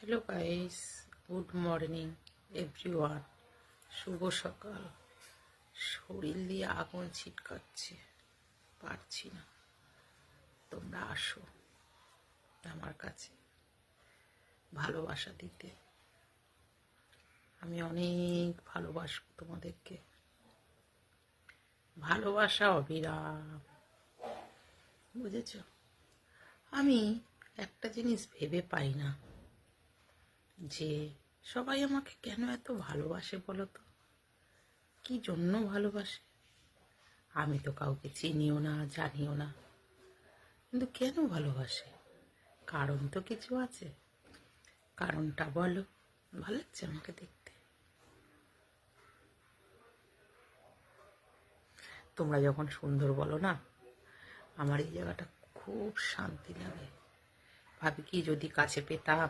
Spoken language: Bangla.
Hello guys, good morning everyone. শুভ সকাল। শরীর দিয়ে আগুন ছিটকাচ্ছে, পারছি না। তোমরা আসো আমার কাছে ভালোবাসা দিতে। আমি অনেক ভালোবাসবো তোমাদেরকে। ভালোবাসা অবিরাম, বুঝেছ? আমি একটা জিনিস ভেবে পাই না যে সবাই আমাকে কেন এত ভালোবাসে বলো তো? কি জন্য ভালোবাসে? আমি তো কাউকে চিনিও না, জানিও না, কিন্তু কেন ভালোবাসে? কারণ তো কিছু আছে। কারণটা বলো। ভালো লাগছে আমাকে দেখতে। তোমরা যখন সুন্দর বলো না, আমার এই জায়গাটা খুব শান্তি লাগে। ভাবি কি যদি কাছে পেতাম।